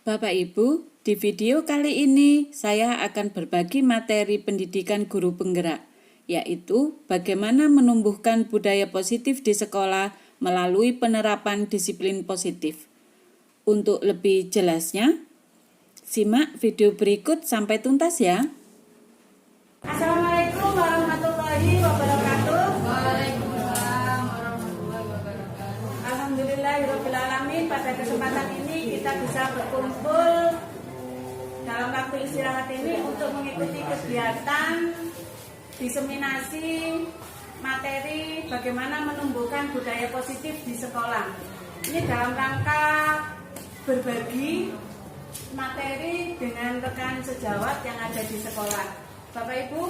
Bapak Ibu, di video kali ini saya akan berbagi materi pendidikan guru penggerak, yaitu bagaimana menumbuhkan budaya positif di sekolah melalui penerapan disiplin positif. Untuk lebih jelasnya, simak video berikut sampai tuntas ya. Assalamualaikum warahmatullahi wabarakatuh. Waalaikumsalam warahmatullahi wabarakatuh. Alhamdulillahirrahmanirrahim. Pada kesempatan ini kita bisa berkumpul dalam waktu istirahat ini untuk mengikuti kegiatan diseminasi materi bagaimana menumbuhkan budaya positif di sekolah. Ini dalam rangka berbagi materi dengan rekan sejawat yang ada di sekolah. Bapak Ibu,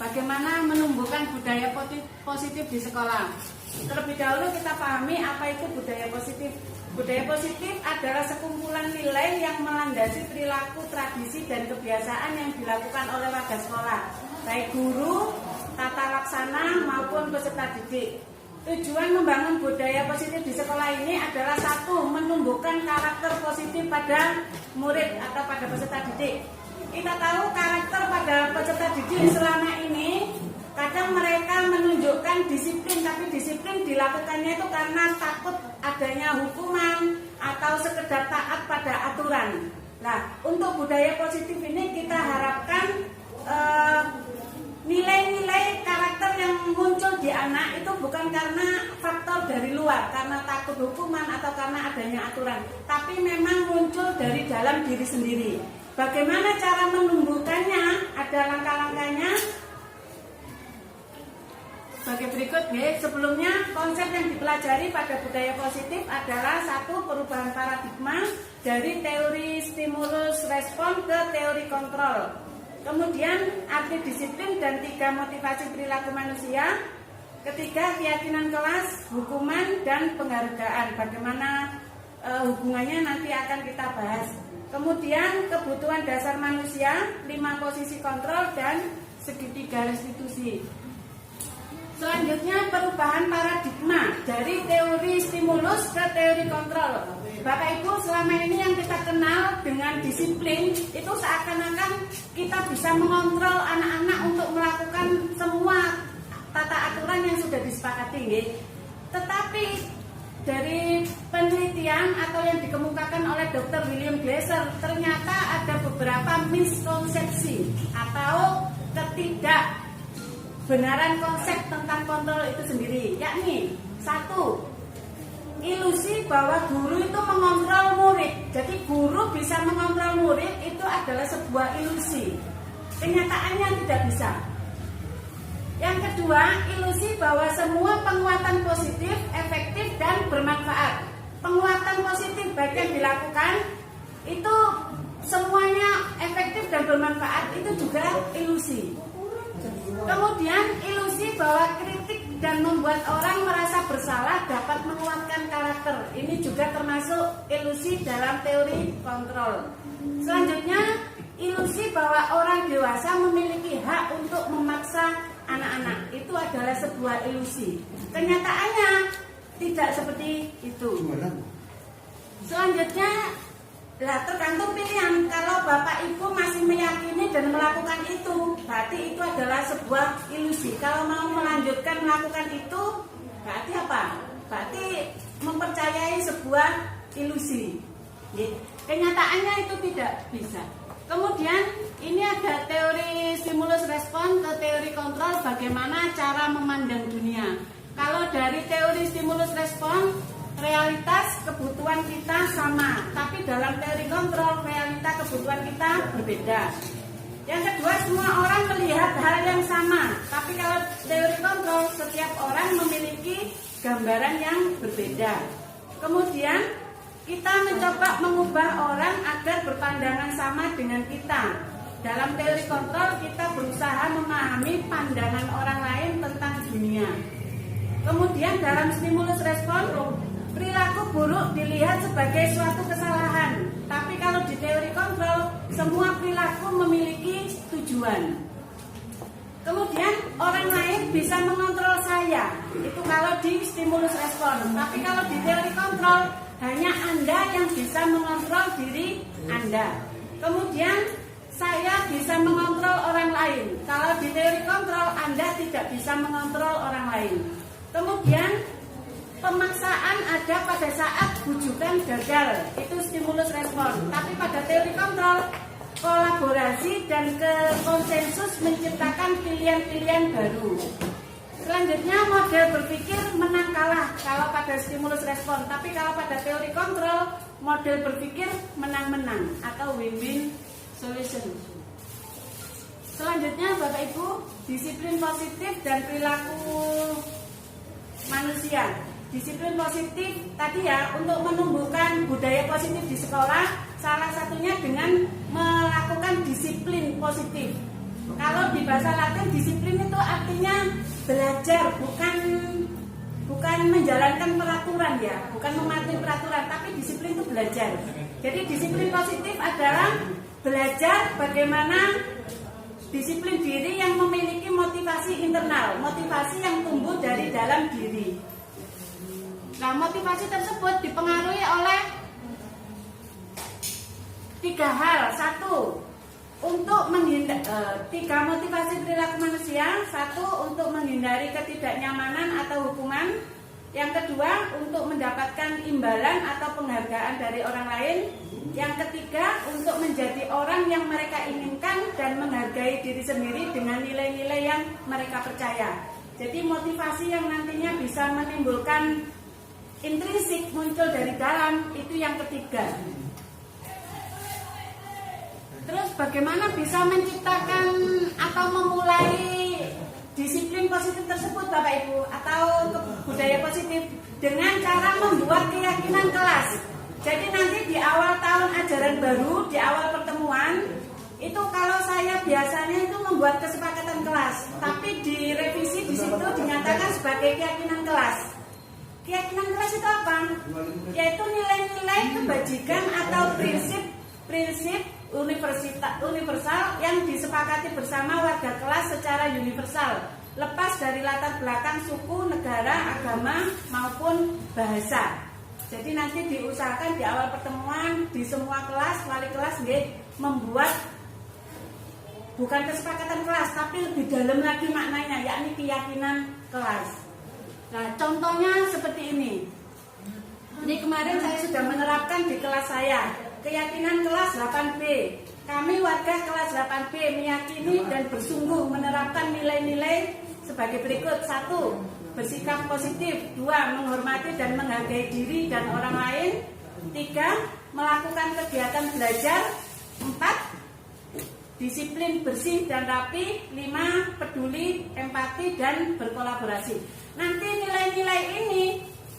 bagaimana menumbuhkan budaya positif di sekolah? Terlebih dahulu kita pahami apa itu budaya positif. Budaya positif adalah sekumpulan nilai yang melandasi perilaku, tradisi, dan kebiasaan yang dilakukan oleh warga sekolah, baik guru, tata laksana, maupun peserta didik. Tujuan membangun budaya positif di sekolah ini adalah satu, menumbuhkan karakter positif pada murid atau pada peserta didik. Kita tahu karakter pada peserta didik selama ini kadang mereka menunjukkan disiplin, tapi disiplin dilakukannya itu karena takut adanya hukuman atau sekedar taat pada aturan. Nah, untuk budaya positif ini kita harapkan nilai-nilai karakter yang muncul di anak itu bukan karena faktor dari luar, karena takut hukuman atau karena adanya aturan, tapi memang muncul dari dalam diri sendiri. Bagaimana cara menumbuhkannya? Ada langkah-langkahnya sebagai berikut. Sebelumnya, konsep yang dipelajari pada budaya positif adalah satu, perubahan paradigma dari teori stimulus respon ke teori kontrol. Kemudian arti disiplin dan tiga motivasi perilaku manusia. Ketiga, keyakinan kelas, hukuman, dan penghargaan. Bagaimana hubungannya nanti akan kita bahas. Kemudian kebutuhan dasar manusia, 5 posisi kontrol, dan segitiga restitusi. Selanjutnya perubahan paradigma dari teori stimulus ke teori kontrol. Bapak Ibu, selama ini yang kita kenal dengan disiplin itu seakan-akan kita bisa mengontrol anak-anak untuk melakukan semua tata aturan yang sudah disepakati. Tetapi dari penelitian atau yang dikemukakan oleh Dr. William Glasser, ternyata ada beberapa miskonsepsi atau ketidakbenaran konsep tentang kontrol itu sendiri, yakni satu, ilusi bahwa guru itu mengontrol murid. Jadi guru bisa mengontrol murid itu adalah sebuah ilusi. Kenyataannya tidak bisa. Yang kedua, ilusi bahwa semua penguatan positif, efektif, dan bermanfaat. Penguatan positif baik yang dilakukan itu semuanya efektif dan bermanfaat, itu juga ilusi. Kemudian ilusi bahwa kritik dan membuat orang merasa bersalah dapat menguatkan karakter. Ini juga termasuk ilusi dalam teori kontrol. Selanjutnya, ilusi bahwa orang dewasa memiliki hak untuk memaksa anak-anak. Itu adalah sebuah ilusi. Kenyataannya tidak seperti itu. Selanjutnya, tergantung pilihan. Kalau Bapak Ibu masih meyakini dan melakukan itu, berarti itu adalah sebuah ilusi. Kalau mau melanjutkan melakukan itu, berarti apa? Berarti mempercayai sebuah ilusi. Kenyataannya itu tidak bisa. Kemudian ini ada teori stimulus respon ke teori kontrol, bagaimana cara memandang dunia. Kalau dari teori stimulus respon, realitas kebutuhan kita sama, tapi dalam teori kontrol realitas kebutuhan kita berbeda. Yang kedua, semua orang melihat hal yang sama, tapi kalau teori kontrol setiap orang memiliki gambaran yang berbeda. Kemudian kita mencoba mengubah orang agar berpandangan sama dengan kita. Dalam teori kontrol kita berusaha memahami pandangan orang lain tentang dunia. Kemudian dalam stimulus respon, perilaku buruk dilihat sebagai suatu kesalahan. Tapi kalau di teori kontrol, semua perilaku memiliki tujuan. Kemudian orang lain bisa mengontrol saya. Itu kalau di stimulus respon. Tapi kalau di teori kontrol, Hanya Anda yang bisa mengontrol diri Anda. Kemudian saya bisa mengontrol orang lain. Kalau di teori kontrol, Anda tidak bisa mengontrol orang lain. Kemudian pemaksaan ada pada saat bujukan gagal, itu stimulus respon. Tapi pada teori kontrol, kolaborasi dan konsensus menciptakan pilihan-pilihan baru. Selanjutnya model berpikir menang kalah kalau pada stimulus respon. Tapi kalau pada teori kontrol, model berpikir menang-menang atau win-win solution. Selanjutnya Bapak Ibu, disiplin positif dan perilaku manusia. Disiplin positif tadi ya, untuk menumbuhkan budaya positif di sekolah, salah satunya dengan melakukan disiplin positif. Kalau di bahasa Latin, disiplin itu artinya belajar, bukan menjalankan peraturan ya, bukan mematuhi peraturan, tapi disiplin itu belajar. Jadi disiplin positif adalah belajar bagaimana disiplin diri yang memiliki motivasi internal, motivasi yang tumbuh dari dalam diri. Nah, motivasi tersebut dipengaruhi oleh 3 hal. 1, untuk tiga motivasi perilaku manusia. 1, untuk menghindari ketidaknyamanan atau hukuman. Yang kedua, untuk mendapatkan imbalan atau penghargaan dari orang lain. Yang ketiga, untuk menjadi orang yang mereka inginkan dan menghargai diri sendiri dengan nilai-nilai yang mereka percaya. Jadi motivasi yang nantinya bisa menimbulkan intrinsik, muncul dari dalam, itu yang ketiga. Terus bagaimana bisa menciptakan atau memulai disiplin positif tersebut Bapak Ibu, atau budaya positif? Dengan cara membuat keyakinan kelas. Jadi nanti di awal tahun ajaran baru, di awal pertemuan, itu kalau saya biasanya itu membuat kesepakatan kelas, tapi di revisi di situ dinyatakan sebagai keyakinan kelas. Keyakinan kelas itu apa? Yaitu nilai-nilai kebajikan atau prinsip universal yang disepakati bersama warga kelas secara universal, lepas dari latar belakang suku, negara, agama maupun bahasa. Jadi nanti diusahakan di awal pertemuan di semua kelas, wali kelas membuat bukan kesepakatan kelas, tapi lebih dalam lagi maknanya, yakni keyakinan kelas. Nah, contohnya seperti ini. Ini kemarin saya sudah menerapkan di kelas saya. Keyakinan kelas 8B. Kami warga kelas 8B meyakini dan bersungguh menerapkan nilai-nilai sebagai berikut. 1, bersikap positif. 2, menghormati dan menghargai diri dan orang lain. 3, melakukan kegiatan belajar. 4, disiplin bersih dan rapi. 5, peduli, empati dan berkolaborasi. Nanti nilai-nilai ini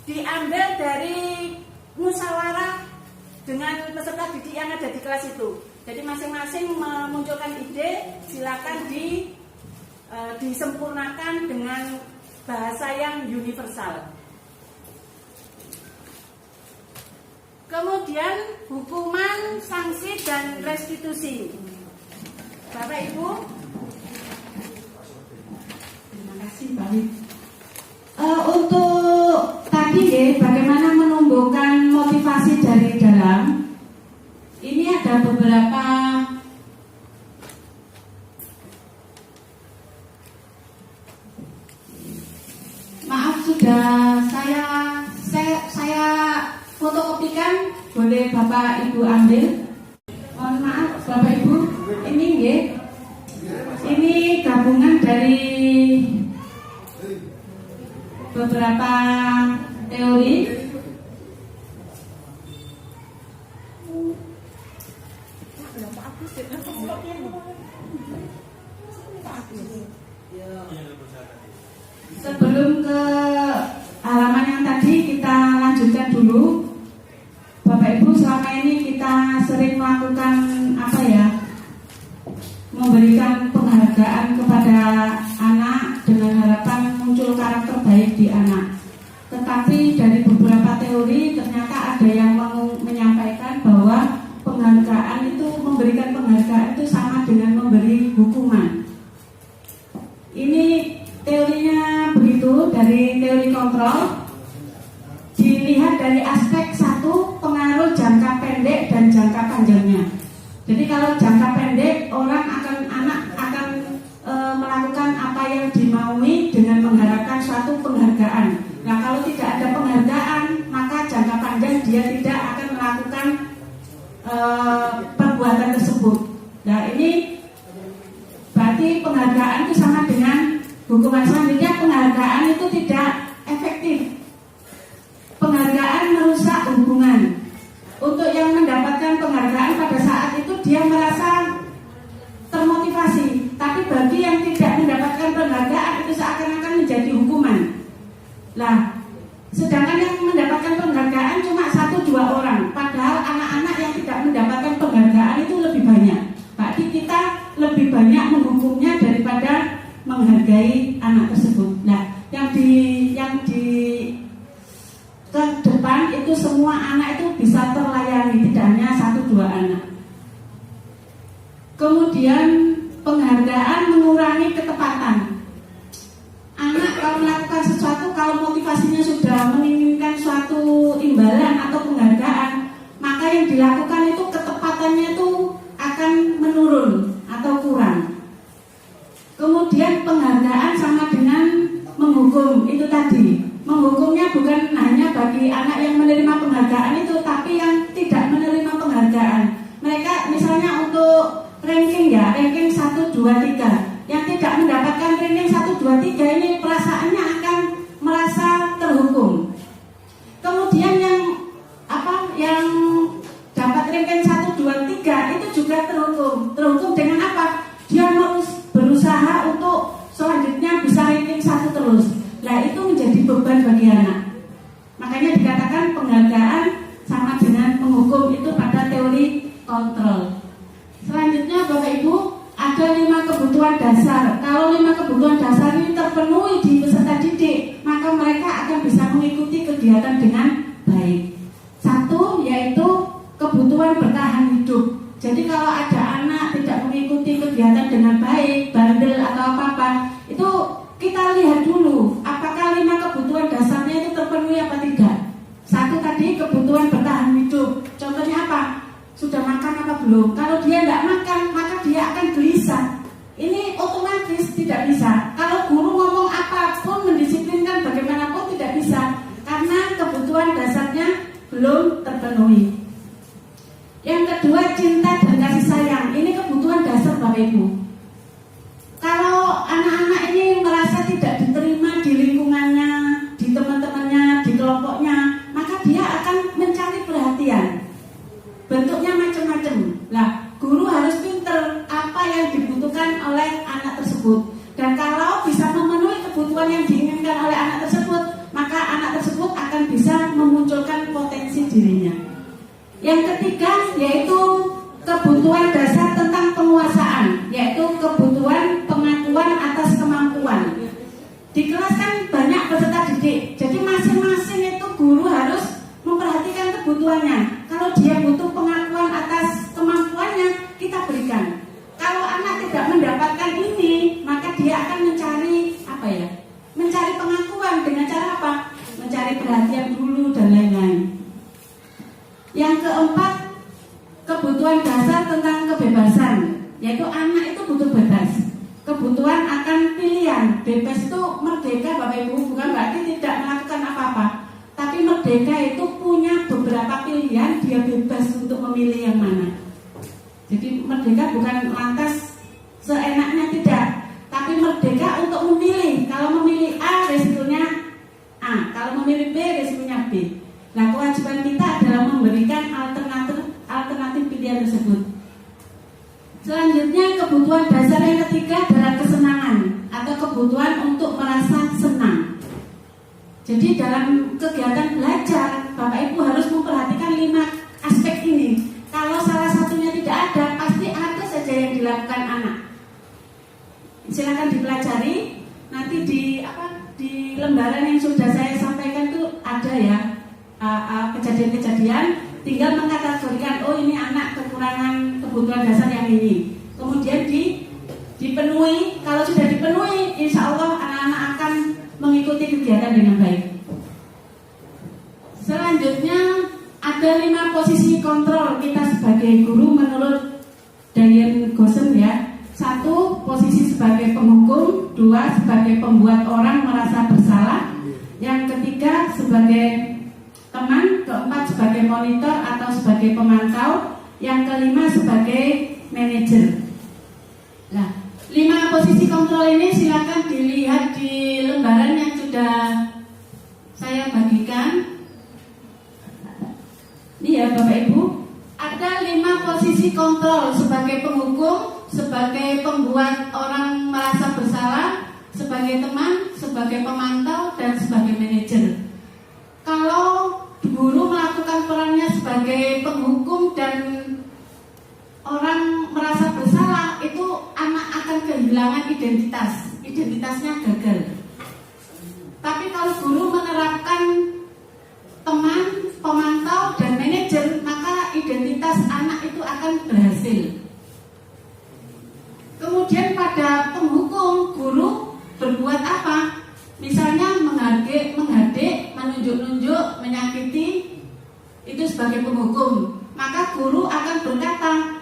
diambil dari musyawarah dengan peserta didik yang ada di kelas itu. Jadi masing-masing memunculkan ide, silakan disempurnakan dengan bahasa yang universal. Kemudian hukuman, sanksi dan restitusi. Bapak Ibu, terima kasih Mbak. Untuk tadi bagaimana menumbuhkan motivasi dari dalam, ini ada beberapa sudah saya fotokopikan, boleh Bapak Ibu ambil. Mohon maaf Bapak Ibu, ini gabungan dari beberapa teori. Sebelum ke halaman yang tadi, kita lanjutkan dulu. Bapak Ibu, selama ini kita sering melakukan memberikan penghargaan kepada anak dengan harapan muncul karakter baik di anak. Tetapi dari beberapa teori ternyata ada yang menyampaikan bahwa memberikan penghargaan itu sama dengan memberi hukuman. Ini teorinya begitu dari teori kontrol. Dilihat dari aspek 1, Jadi kalau jangka pendek anak akan melakukan apa yang dimaui dengan mengharapkan suatu penghargaan. Nah, kalau tidak ada penghargaan, maka jangka panjang dia tidak akan melakukan perbuatan tersebut. Nah, ini berarti penghargaan itu sama dengan hukuman. Selanjutnya, penghargaan itu tidak efektif. Penghargaan merusak hubungan. Untuk yang mendapatkan penghargaan pada saat itu dia merasa termotivasi, tapi bagi yang tidak mendapatkan penghargaan itu seakan-akan menjadi hukuman. Nah, sedangkan yang mendapatkan penghargaan cuma 1-2 orang, padahal anak-anak yang tidak mendapatkan penghargaan itu lebih banyak. Berarti kita lebih banyak menghukumnya daripada menghargai anak tersebut. Nah, yang di ke depan itu semua anak itu bisa terlayani, tidak hanya 1-2 anak. Kemudian penghargaan mengurangi ketepatan. Anak kalau melakukan sesuatu, kalau motivasinya sudah menginginkan suatu imbalan atau penghargaan, maka yang dilakukan itu ketepatannya itu akan menurun atau kurang. Kemudian penghargaan sama dengan menghukum itu tadi. Menghukumnya bukan hanya bagi anak yang menerima penghargaan itu, tapi yang tidak menerima penghargaan. Mereka misalnya untuk ranking 1, 2, 3. Yang tidak mendapatkan ranking 1, 2, 3 ini perasaannya akan merasa terhukum. Kemudian yang dapat ranking 1, 2, 3 itu juga terhukum. Terhukum dengan apa? Dia harus berusaha untuk selanjutnya bisa ranking 1 terus. Nah, itu menjadi beban bagi anak. Makanya dikatakan penghargaan sama dengan menghukum itu pada teori kontrol. Selanjutnya Bapak Ibu, ada 5 kebutuhan dasar. Kalau 5 kebutuhan dasar ini terpenuhi di peserta didik, maka mereka akan bisa mengikuti kegiatan dengan baik. 1 yaitu kebutuhan bertahan hidup. Jadi kalau ada anak tidak mengikuti kegiatan dengan baik, bandel atau apa-apa, itu kita lihat dulu apakah 5 kebutuhan dasarnya itu terpenuhi apa tidak. 1 tadi kebutuhan bertahan hidup. Contohnya apa? Sudah makan apa belum? Kalau dia tidak makan, maka dia akan gelisah. Ini otomatis tidak bisa. Kalau guru ngomong apapun, mendisiplinkan bagaimanapun tidak bisa, karena kebutuhan dasarnya belum terpenuhi. Yang kedua, cinta dan kasih sayang. Ini kebutuhan dasar Bapak Ibu. Kalau anak-anak ini merasa tidak diterima di lingkungannya, di teman-temannya, di kelompoknya, maka dia akan mencari perhatian. Bentuknya macam-macam. Nah, guru harus pinter apa yang dibutuhkan oleh anak tersebut. Dan kalau bisa memenuhi kebutuhan yang diinginkan oleh anak tersebut, maka anak tersebut akan bisa memunculkan potensi dirinya. Yang ketiga yaitu kebutuhan dasar tentang penguasaan, yaitu kebutuhan pengakuan atas kemampuan. Di kelas kan banyak peserta didik, jadi masing-masing itu guru harus memperhatikan kebutuhannya. Kalau dia butuh pengakuan atas kemampuannya, kita berikan. Kalau anak tidak mendapatkan ini, maka dia akan mencari mencari pengakuan dengan cara apa? Mencari perhatian dulu dan lain-lain. Yang keempat, kebutuhan dasar tentang kebebasan, yaitu anak itu butuh bebas. Kebutuhan akan pilihan. Bebas itu merdeka Bapak Ibu, bukan berarti tidak melakukan apa-apa, tapi merdeka itu punya beberapa pilihan, dia bebas untuk memilih yang mana. Jadi merdeka bukan lantas seenaknya, tidak, tapi merdeka untuk memilih. Kalau memilih A, resikonya A, kalau memilih B, resikonya B. Nah, kewajiban kita adalah memberikan alternatif pilihan tersebut. Selanjutnya, kebutuhan dasar yang ketiga adalah kesenangan atau kebutuhan untuk merasa senang. Jadi dalam kegiatan belajar, Bapak Ibu harus memperhatikan 5 aspek ini. Kalau salah satunya tidak ada, pasti ada saja yang dilakukan anak. Silakan dipelajari. Nanti di lembaran yang sudah saya sampaikan itu ada ya kejadian-kejadian. Tinggal mengkategorikan, oh ini anak kekurangan kebutuhan dasar yang ini. Kemudian dipenuhi. Kalau sudah dipenuhi, insya Allah anak-anak akan mengikuti kegiatan dengan baik. Selanjutnya ada 5 posisi kontrol kita sebagai guru menurut Diane Gosen ya. 1. Posisi sebagai penghukum, 2. Sebagai pembuat orang merasa bersalah, yang ketiga sebagai teman, keempat sebagai monitor atau sebagai pemantau, yang kelima sebagai manajer. Nah, 5 posisi kontrol ini silakan dilihat di lembaran yang sudah saya bagikan. Ini ya Bapak Ibu, ada 5 posisi kontrol sebagai penghukum, sebagai pembuat orang merasa bersalah, sebagai teman, sebagai pemantau, dan sebagai manajer. Kalau guru melakukan perannya sebagai penghukum dan orang merasa bersalah, itu anak akan kehilangan identitasnya gagal. Tapi kalau guru menerapkan teman, pemantau, dan manajer, maka identitas anak itu akan berhasil. Kemudian pada penghukum, guru berbuat apa? Misalnya menghardik, menunjuk-nunjuk, menyakiti, itu sebagai penghukum. Maka guru akan berkata,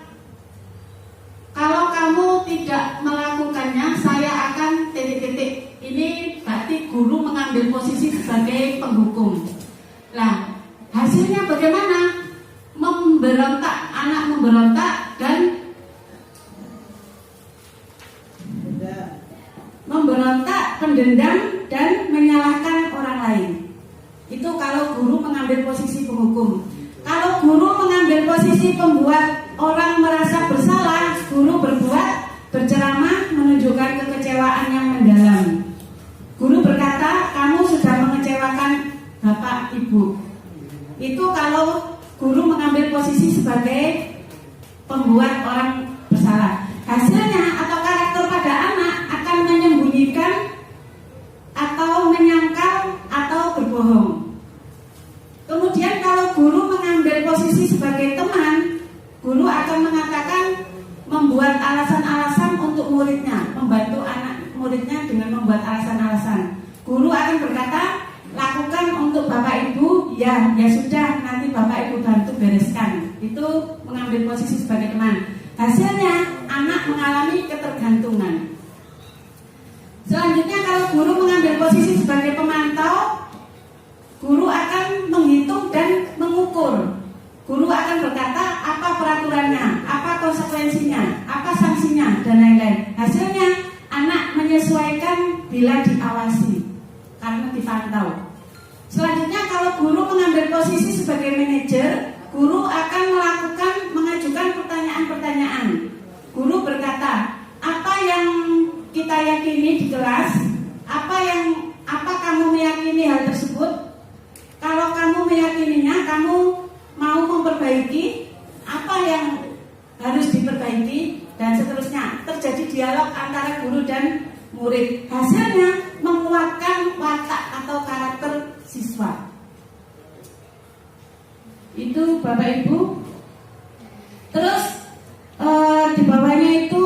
kalau kamu tidak melakukannya, saya akan titik-titik. Ini berarti guru mengambil posisi sebagai penghukum. Nah, hasilnya bagaimana? Memberontak, anak memberontak dan pendendam dan menyalahkan orang lain. Itu kalau guru mengambil posisi penghukum. Kalau guru mengambil posisi pembuat orang merasa bersalah, guru berceramah, menunjukkan kekecewaan yang mendalam. Guru berkata, kamu sudah mengecewakan Bapak Ibu. Itu kalau guru mengambil posisi sebagai pembuat orang bersalah. Hasilnya atau karakter pada anak akan menyembunyikan atau menyangkal atau berbohong. Kemudian kalau guru mengambil posisi sebagai teman, guru akan mengatakan, membuat alasan-alasan untuk muridnya, membantu anak muridnya dengan membuat alasan-alasan. Guru akan berkata, lakukan untuk Bapak Ibu, ya sudah, nanti Bapak Ibu bantu bereskan. Itu mengambil posisi sebagai teman. Hasilnya anak mengalami ketergantungan. Selanjutnya kalau guru mengambil posisi sebagai pemantau, guru akan menghitung dan mengukur. Guru akan berkata apa peraturannya, apa konsekuensinya, apa sanksinya, dan lain-lain. Hasilnya anak menyesuaikan bila diawasi karena dipantau. Selanjutnya kalau guru mengambil posisi sebagai manajer, guru akan mengajukan pertanyaan-pertanyaan. Guru berkata, apa yang kita yakini di kelas, apa kamu meyakini hal tersebut? Kalau kamu meyakininya, kamu mau memperbaiki, apa yang harus diperbaiki, dan seterusnya. Terjadi dialog antara guru dan murid. Hasilnya menguatkan watak atau karakter siswa. Itu Bapak Ibu. Terus di bawahnya itu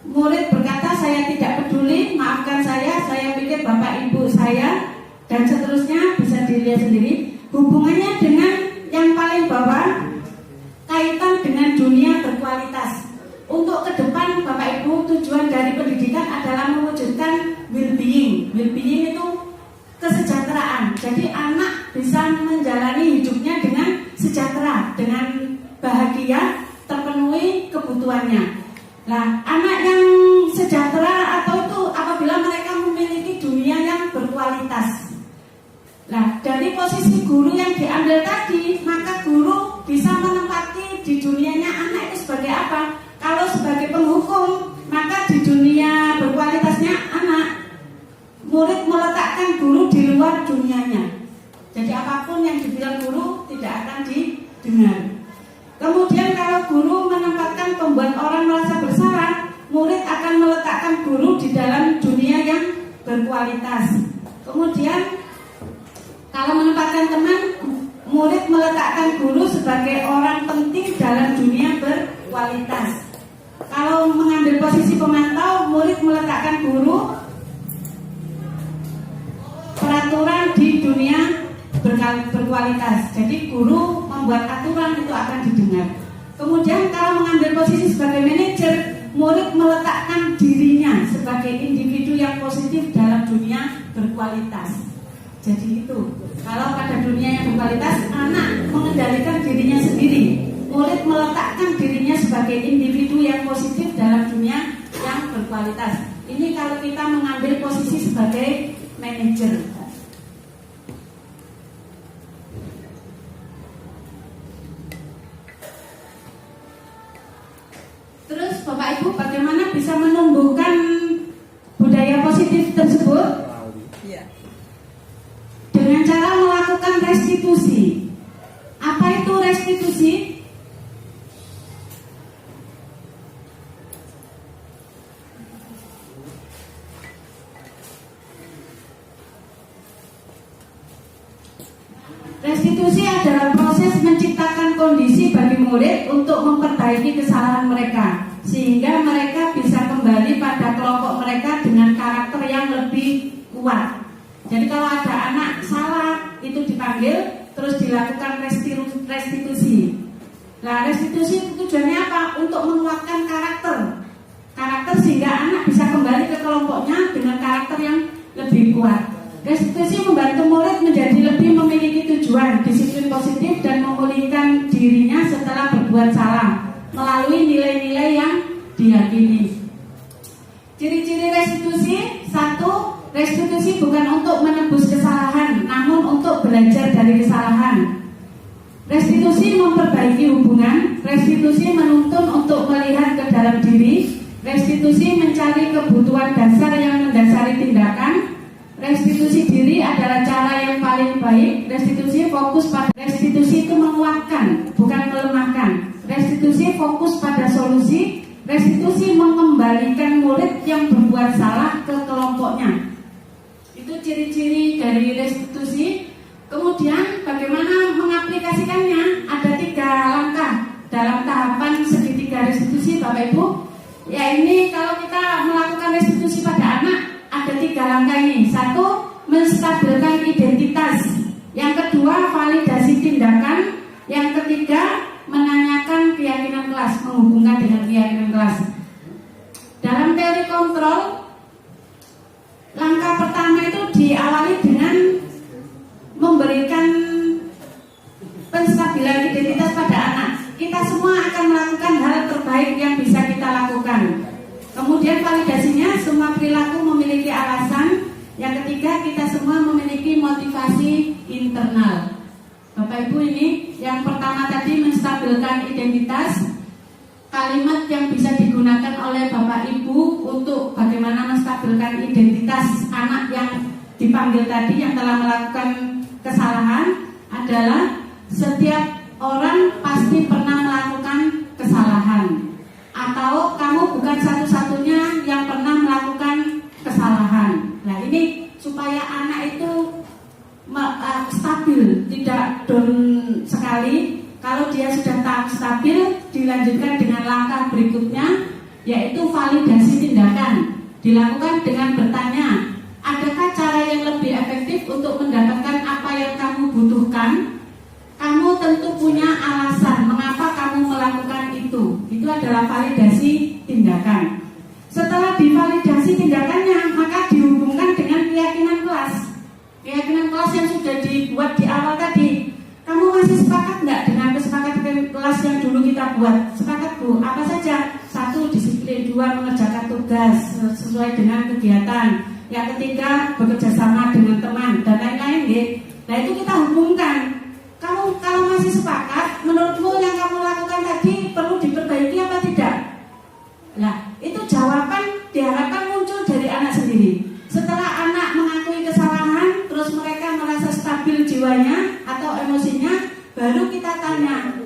murid berkata, saya tidak peduli, maafkan saya pikir Bapak Ibu saya, dan seterusnya. Bisa dilihat sendiri hubungannya dengan yang paling bawah, kaitan dengan dunia berkualitas. Untuk ke depan Bapak Ibu, tujuan dari pendidikan adalah mewujudkan well-being. Well-being itu kesejahteraan. Jadi anak bisa menjalani hidupnya dengan sejahtera, dengan bahagia, terpenuhi kebutuhannya. Nah, anak yang sejahtera atau itu apabila mereka memiliki dunia yang berkualitas. Nah, dari posisi guru yang diambil tadi, maka guru bisa menempati di dunianya anak itu sebagai apa? Kalau sebagai penghukum, maka di dunia berkualitasnya anak, murid meletakkan guru di luar dunianya. Jadi apapun yang dibilang guru tidak akan didengar. Kemudian kalau guru menempatkan pembuat orang merasa bersalah, murid akan meletakkan guru di dalam dunia yang berkualitas. Kemudian kalau menempatkan teman, murid meletakkan guru sebagai orang penting dalam dunia berkualitas. Kalau mengambil posisi pemantau, murid meletakkan guru peraturan di dunia berkualitas. Jadi guru membuat aturan itu akan didengar. Kemudian kalau mengambil posisi sebagai manajer, murid meletakkan dirinya sebagai individu yang positif dalam dunia berkualitas. Jadi itu, kalau pada dunia yang berkualitas, anak mengendalikan dirinya sendiri. Murid meletakkan dirinya sebagai individu yang positif dalam dunia yang berkualitas. Ini kalau kita mengambil posisi sebagai manajer. Terus Bapak Ibu bagaimana bisa menumbuhkan budaya positif tersebut? Dengan cara melakukan restitusi. Apa itu restitusi? Restitusi adalah proses menciptakan kondisi bagi murid untuk memperbaiki kesalahan mereka, sehingga mereka bisa kembali pada kelompok mereka dengan karakter yang lebih kuat. Jadi kalau ada anak salah, itu dipanggil, terus dilakukan restitusi. Nah, restitusi tujuannya apa? Untuk menguatkan karakter sehingga anak bisa kembali ke kelompoknya dengan karakter yang lebih kuat. Restitusi membantu murid menjadi lebih memiliki tujuan, disiplin positif, dan memulihkan dirinya setelah berbuat salah melalui nilai-nilai yang diyakini. Ciri-ciri restitusi: 1. Restitusi bukan untuk menebus kesalahan, namun untuk belajar dari kesalahan. Restitusi memperbaiki hubungan. Restitusi menuntun untuk melihat ke dalam diri. Restitusi mencari kebutuhan dasar yang mendasari tindakan. Restitusi diri adalah cara yang paling baik. Restitusi fokus pada restitusi itu menguatkan, bukan melemahkan. Restitusi fokus pada solusi. Restitusi mengembalikan murid yang berbuat salah ke kelompoknya. Itu ciri-ciri dari restitusi. Kemudian bagaimana mengaplikasikannya? Ada 3 langkah dalam tahapan segitiga restitusi, Bapak Ibu. Ya, ini kalau kita melakukan restitusi pada anak, ada 3 langkah ini. 1. Menstabilkan identitas. Yang kedua, validasi tindakan. Yang ketiga, menanyakan keyakinan kelas, menghubungkan dengan keyakinan kelas. Dalam teori kontrol, langkah pertama itu diawali dengan memberikan penstabilan identitas pada anak. Kita semua akan melakukan hal terbaik yang bisa kita lakukan. Kemudian validasinya, semua perilaku memiliki alasan. Yang ketiga, kita semua memiliki motivasi internal. Bapak Ibu, ini yang pertama tadi menstabilkan identitas. Kalimat yang bisa digunakan oleh Bapak Ibu untuk bagaimana menstabilkan identitas anak yang dipanggil tadi yang telah melakukan kesalahan adalah: setiap orang pasti pernah melakukan kesalahan, atau kamu bukan satu-satunya yang pernah melakukan kesalahan. Nah, ini supaya anak itu stabil, tidak down sekali. Kalau dia sudah tahap stabil, dilanjutkan dengan langkah berikutnya, yaitu validasi tindakan. Dilakukan dengan bertanya, adakah cara yang lebih efektif untuk mendapatkan apa yang kamu butuhkan? Kamu tentu punya alasan mengapa kamu melakukan itu. Itu adalah validasi tindakan. Setelah divalidasi tindakannya, maka dihubungkan dengan keyakinan kelas. Keyakinan kelas yang sudah dibuat di awal tadi. Kamu masih sepakat nggak dengan kesepakatan kelas yang dulu kita buat? Sepakat, Bu. Apa saja? 1. Disiplin. 2. Mengerjakan tugas sesuai dengan kegiatan. Yang ketiga, bekerja sama dengan teman dan lain-lain. Nah, itu kita hubungkan. Kamu kalau masih sepakat, menurutmu yang kamu lakukan tadi perlu diperbaiki apa tidak? Nah, itu jawaban diharapkan muncul dari anak sendiri. Setelah anak mengakui kesalahan, terus mereka merasa stabil jiwanya atau emosinya, baru kita tanya,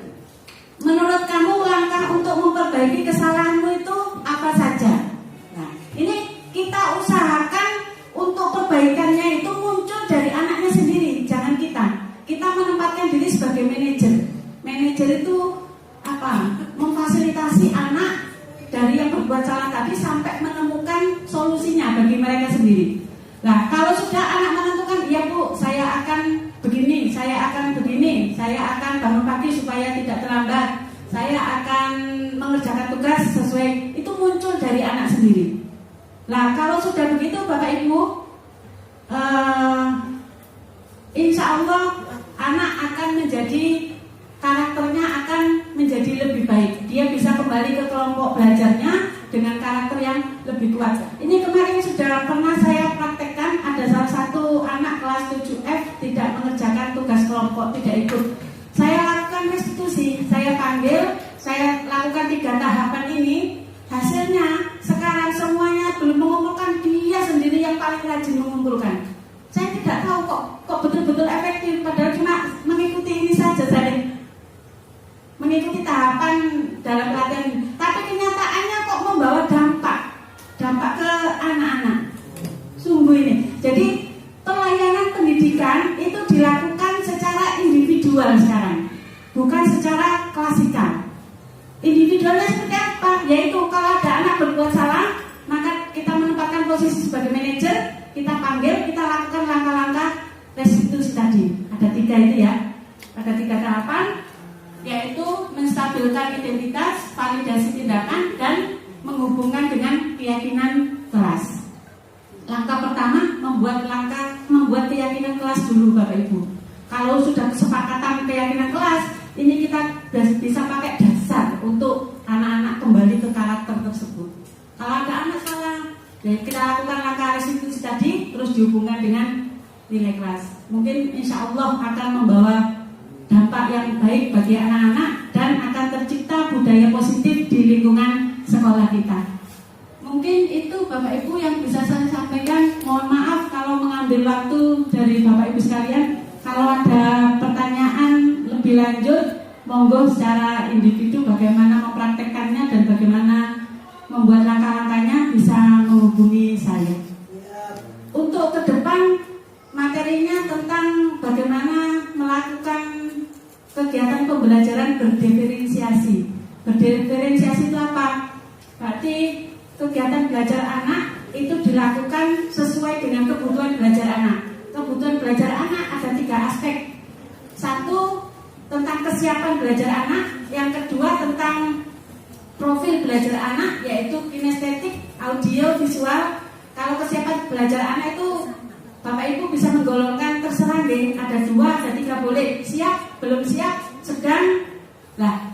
menurut kamu langkah untuk memperbaiki kesalahanmu itu apa saja? Nah, ini kita usahakan untuk perbaikannya itu muncul dari anaknya sendiri, jangan kita. Kita menempatkan diri sebagai manajer. Manajer itu apa? Memfasilitasi anak dari yang berbuat salah tadi sampai menemukan solusinya bagi mereka sendiri. Nah, kalau sudah anak menentukan, ya Bu, saya akan begini, saya akan bangun pagi supaya tidak terlambat, saya akan mengerjakan tugas sesuai, itu muncul dari anak sendiri. Nah, kalau sudah begitu Bapak Ibu, insya Allah anak akan menjadi, karakternya akan menjadi lebih baik. Dia bisa kembali ke kelompok belajarnya dengan karakter yang lebih kuat. Ini kemarin sudah pernah saya praktekkan, ada salah satu anak kelas 7F tidak mengerjakan tugas kelompok, tidak ikut. Saya lakukan restitusi, saya panggil, saya lakukan 3 tahapan ini. Hasilnya sekarang semuanya belum mengumpulkan, dia sendiri yang paling rajin mengumpulkan. Saya tidak tahu kok betul-betul efektif, padahal cuma mengikuti ini saja, saya mengikuti tahapan dalam pelatihan. Tapi kenyataannya kok membawa dampak ke anak-anak. Sungguh ini. Jadi pelayanan pendidikan itu dilakukan secara individual sekarang, bukan secara klasikal. Individualnya seperti apa? Yaitu kalau ada anak berbuat salah, maka kita menempatkan posisi sebagai manajer, kita panggil, kita lakukan langkah-langkah restitusi tadi. Ada 3 itu ya. Ada 3 tahapan, yaitu menstabilkan identitas, validasi tindakan, dan menghubungkan dengan keyakinan kelas. Langkah pertama, membuat keyakinan kelas dulu Bapak Ibu. Kalau sudah kesepakatan keyakinan kelas, ini kita bisa pakai dasar untuk anak-anak kembali ke karakter tersebut. Kalau ada anak salah, ya kita lakukan langkah restitusi tadi, terus dihubungkan dengan nilai kelas. Mungkin insya Allah akan membawa dampak yang baik bagi anak-anak dan akan tercipta budaya positif di lingkungan sekolah kita. Mungkin itu Bapak Ibu yang bisa saya sampaikan. Mohon maaf kalau mengambil waktu dari Bapak Ibu sekalian. Kalau ada pertanyaan lebih lanjut, monggo secara individu bagaimana mempraktekkannya dan bagaimana membuat langkah-langkahnya bisa menghubungi saya. Untuk ke depan materinya tentang bagaimana melakukan kegiatan pembelajaran berdiferensiasi. Berdiferensiasi itu apa? Berarti kegiatan belajar anak itu dilakukan sesuai dengan kebutuhan belajar anak. Kebutuhan belajar anak ada 3 aspek. 1, tentang kesiapan belajar anak. Yang kedua, tentang profil belajar anak, yaitu kinestetik, audio, visual. Kalau kesiapan belajar anak itu Bapak Ibu bisa menggolongkan terserah deh. Ada 2, ada 3 boleh. Siap, belum siap, sedang. Nah,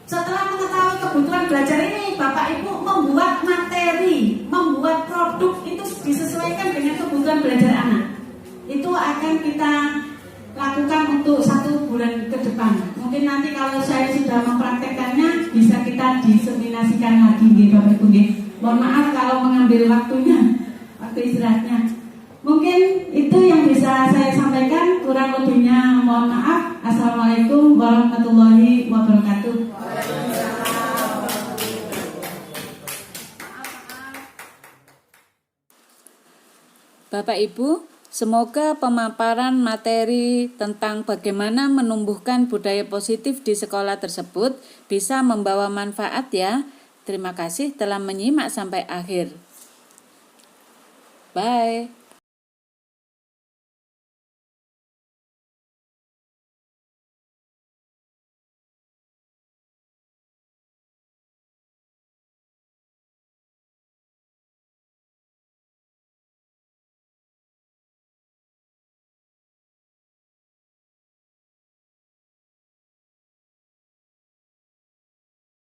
setelah mengetahui kebutuhan belajar ini, Bapak Ibu membuat materi, membuat produk itu disesuaikan dengan kebutuhan belajar anak. Itu akan kita lakukan untuk 1 bulan ke depan. Mungkin nanti kalau saya sudah mempraktekkannya, bisa kita diseminasikan lagi, Bapak Ibu. Mohon maaf kalau mengambil waktu istirahatnya. Mungkin itu yang bisa saya sampaikan. Kurang lebihnya mohon maaf. Assalamualaikum warahmatullahi wabarakatuh. Bapak Ibu, semoga pemaparan materi tentang bagaimana menumbuhkan budaya positif di sekolah tersebut bisa membawa manfaat ya. Terima kasih telah menyimak sampai akhir. Bye.